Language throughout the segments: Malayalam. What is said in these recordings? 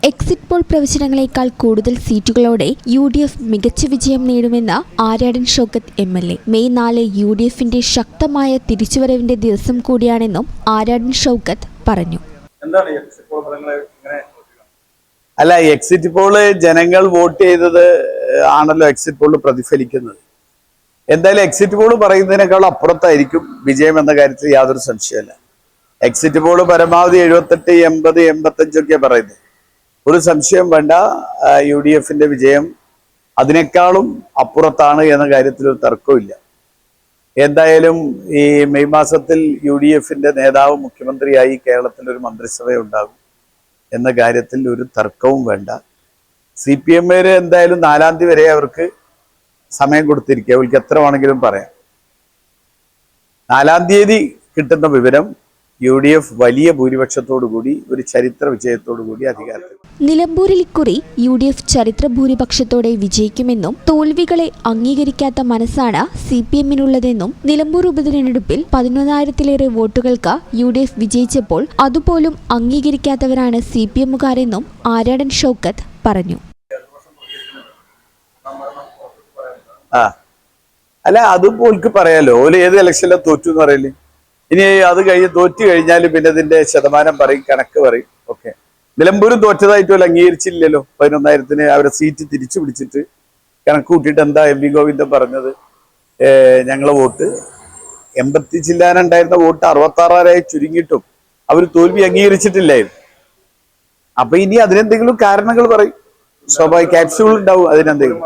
എക്സിറ്റ് പോൾ പ്രവചനങ്ങളെക്കാൾ കൂടുതൽ സീറ്റുകളോടെ UDF മികച്ച വിജയം നേടുമെന്ന് ആര്യാടൻ ഷൗക്കത്ത് MLA. മെയ് 4 UDFന്റെ ശക്തമായ തിരിച്ചുവരവിന്റെ ദിവസം കൂടിയാണെന്നും ആര്യാടൻ ഷൗക്കത്ത് പറഞ്ഞു. അല്ല, എക്സിറ്റ് പോള് ജനങ്ങൾ വോട്ട് ചെയ്തത് ആണല്ലോ എക്സിറ്റ് പോള് പ്രതിഫലിക്കുന്നത്. എന്തായാലും എക്സിറ്റ് പോള് പറയുന്നതിനേക്കാൾ അപ്പുറത്തായിരിക്കും വിജയം എന്ന കാര്യത്തിൽ യാതൊരു സംശയമല്ല. എക്സിറ്റ് പോള് പരമാവധി 78, 80, 85 ഒക്കെ പറയുന്നത്. ഒരു സംശയം വേണ്ട, UDFന്റെ വിജയം അതിനേക്കാളും അപ്പുറത്താണ് എന്ന കാര്യത്തിൽ ഒരു തർക്കമില്ല. എന്തായാലും ഈ മെയ് മാസത്തിൽ UDFന്റെ നേതാവ് മുഖ്യമന്ത്രിയായി കേരളത്തിൽ ഒരു മന്ത്രിസഭ ഉണ്ടാകും എന്ന കാര്യത്തിൽ ഒരു തർക്കവും വേണ്ട. CPM എന്തായാലും 4-ാം തീയതി വരെ അവർക്ക് സമയം കൊടുത്തിരിക്കുക. അവർക്ക് എത്ര വേണമെങ്കിലും പറയാം. 4-ാം തീയതി കിട്ടുന്ന വിവരം UDF വലിയ ഭൂരിപക്ഷത്തോടുകൂടി ഒരു ചരിത്ര വിജയത്തോടുകൂടി അധികാരത്തിൽ. നിലമ്പൂരിൽ ഇക്കുറി UDF ചരിത്ര ഭൂരിപക്ഷത്തോടെ വിജയിക്കുമെന്നും തോൽവികളെ അംഗീകരിക്കാത്ത മനസ്സാണ് CPMനുള്ളതെന്നും നിലമ്പൂർ ഉപതെരഞ്ഞെടുപ്പിൽ 11,000-ലേറെ വോട്ടുകൾക്ക് UDF വിജയിച്ചപ്പോൾ അതുപോലും അംഗീകരിക്കാത്തവരാണ് CPMകാരെന്നും ആര്യാടൻ ഷൗക്കത്ത് പറഞ്ഞു. അല്ല, അതുപോൽക്ക് പറയാലോ, ഓല് ഏത് ഇലക്ഷനിലും തോറ്റു എന്ന് പറയില്ലേ. ഇനി അത് തോറ്റു കഴിഞ്ഞാൽ പിന്നെ ഇതിന്റെ ശതമാനം പറയും, കണക്ക് പറയും. ഓക്കെ, നിലമ്പൂരും തോറ്റതായിട്ടും അംഗീകരിച്ചില്ലല്ലോ. 11,000-ന് അവരെ സീറ്റ് തിരിച്ചു പിടിച്ചിട്ട് കണക്ക് കൂട്ടിയിട്ട് എന്താ MV ഗോവിന്ദൻ പറഞ്ഞത്? ഞങ്ങളെ വോട്ട് 80 ചില്ലാനുണ്ടായിരുന്ന വോട്ട് 66,000 ചുരുങ്ങിയിട്ടും അവർ തോൽവി അംഗീകരിച്ചിട്ടില്ലായിരുന്നു. അപ്പൊ ഇനി അതിനെന്തെങ്കിലും കാരണങ്ങൾ പറയും, സ്വാഭാവിക ക്യാപ്സ്യൂൾ ഉണ്ടാവും അതിനെന്തെങ്കിലും.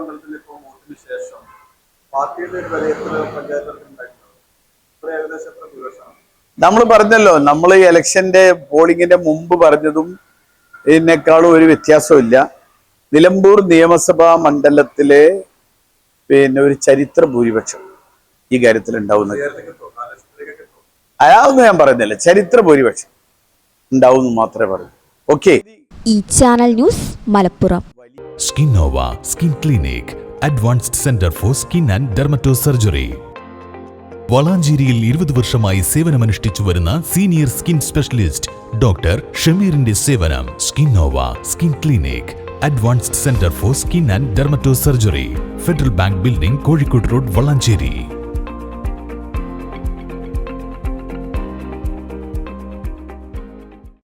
നമ്മൾ പറഞ്ഞല്ലോ, നമ്മൾ ഇലക്ഷന്റെ പോളിംഗിന്റെ മുമ്പ് പറഞ്ഞതും ഇതിനേക്കാളും ഒരു വ്യത്യാസമില്ല. നിലമ്പൂർ നിയമസഭാ മണ്ഡലത്തിലെ ഒരു ചരിത്ര ഭൂരിപക്ഷം ഈ കാര്യത്തിൽ ഉണ്ടാവുന്ന അയാളൊന്നും ഞാൻ പറയുന്നില്ല. ചരിത്ര ഭൂരിപക്ഷം ഉണ്ടാവും മാത്രമേ പറയൂ. ഓക്കെ. ഈ channel news Malappuram. Skinnova skin clinic, advanced centre for skin and dermato surgery. വളാഞ്ചേരിയിൽ 20 വർഷമായി സേവനമനുഷ്ഠിച്ചു വരുന്ന സീനിയർ സ്കിൻ സ്പെഷ്യലിസ്റ്റ് ഡോക്ടർ ഷമീറിന്റെ സേവനം. Skinnova skin clinic, advanced centre for skin and dermato surgery, Federal Bank building, Kozhikode road, Valanchery.